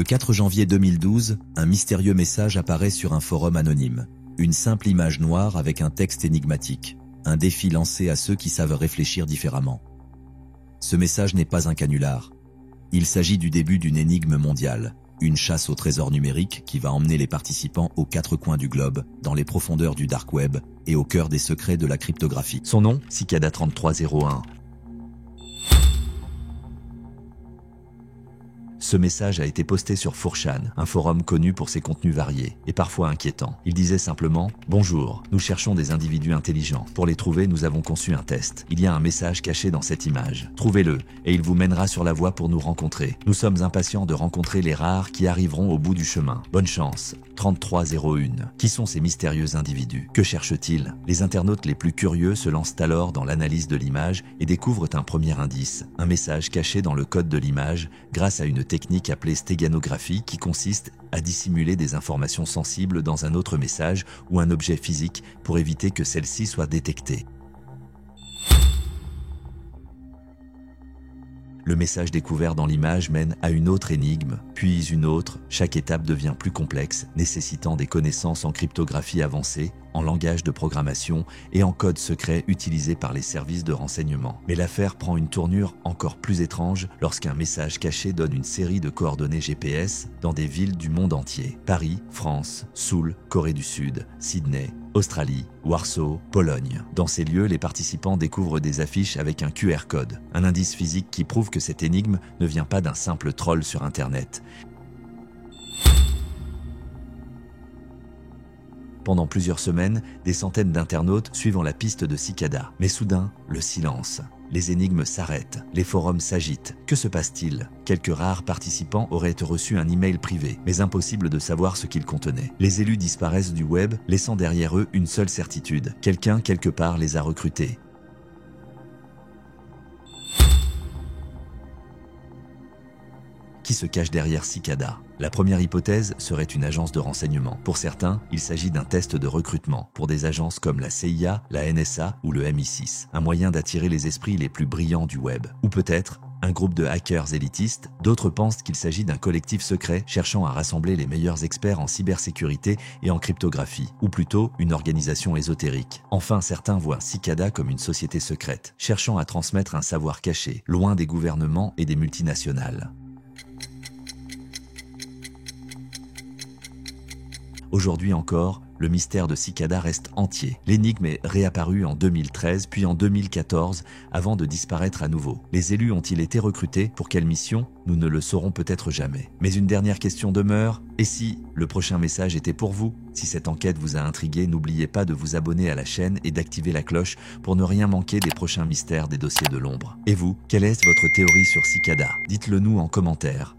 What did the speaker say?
4 janvier 2012, un mystérieux message apparaît sur un forum anonyme. Une simple image noire avec un texte énigmatique. Un défi lancé à ceux qui savent réfléchir différemment. Ce message n'est pas un canular. Il s'agit du début d'une énigme mondiale. Une chasse au trésor numérique qui va emmener les participants aux 4 coins du globe, dans les profondeurs du dark web et au cœur des secrets de la cryptographie. Son nom, Cicada 3301. Ce message a été posté sur 4chan, un forum connu pour ses contenus variés et parfois inquiétants. Il disait simplement « Bonjour, nous cherchons des individus intelligents. Pour les trouver, nous avons conçu un test. Il y a un message caché dans cette image. Trouvez-le et il vous mènera sur la voie pour nous rencontrer. Nous sommes impatients de rencontrer les rares qui arriveront au bout du chemin. Bonne chance. 3301. » Qui sont ces mystérieux individus? Que cherchent-ils? Les internautes les plus curieux se lancent alors dans l'analyse de l'image et découvrent un premier indice, un message caché dans le code de l'image grâce à une technique appelée stéganographie qui consiste à dissimuler des informations sensibles dans un autre message ou un objet physique pour éviter que celle-ci soit détectée. Le message découvert dans l'image mène à une autre énigme, puis une autre. Chaque étape devient plus complexe, nécessitant des connaissances en cryptographie avancée, en langage de programmation et en code secret utilisé par les services de renseignement. Mais l'affaire prend une tournure encore plus étrange lorsqu'un message caché donne une série de coordonnées GPS dans des villes du monde entier. Paris, France, Séoul, Corée du Sud, Sydney, Australie, Warsaw, Pologne. Dans ces lieux, les participants découvrent des affiches avec un QR code, un indice physique qui prouve que cette énigme ne vient pas d'un simple troll sur Internet. Pendant plusieurs semaines, des centaines d'internautes suivent la piste de Cicada. Mais soudain, le silence. Les énigmes s'arrêtent, les forums s'agitent. Que se passe-t-il? Quelques rares participants auraient reçu un email privé, mais impossible de savoir ce qu'il contenait. Les élus disparaissent du web, laissant derrière eux une seule certitude. Quelqu'un, quelque part, les a recrutés. Qui se cache derrière Cicada? La première hypothèse serait une agence de renseignement. Pour certains, il s'agit d'un test de recrutement pour des agences comme la CIA, la NSA ou le MI6, un moyen d'attirer les esprits les plus brillants du web. Ou peut-être un groupe de hackers élitistes. D'autres pensent qu'il s'agit d'un collectif secret cherchant à rassembler les meilleurs experts en cybersécurité et en cryptographie, ou plutôt une organisation ésotérique. Enfin, certains voient Cicada comme une société secrète, cherchant à transmettre un savoir caché, loin des gouvernements et des multinationales. Aujourd'hui encore, le mystère de Cicada reste entier. L'énigme est réapparue en 2013 puis en 2014 avant de disparaître à nouveau. Les élus ont-ils été recrutés? Pour quelle mission? Nous ne le saurons peut-être jamais. Mais une dernière question demeure. Et si le prochain message était pour vous? Si cette enquête vous a intrigué, n'oubliez pas de vous abonner à la chaîne et d'activer la cloche pour ne rien manquer des prochains mystères des dossiers de l'ombre. Et vous, quelle est votre théorie sur Cicada? Dites-le nous en commentaire.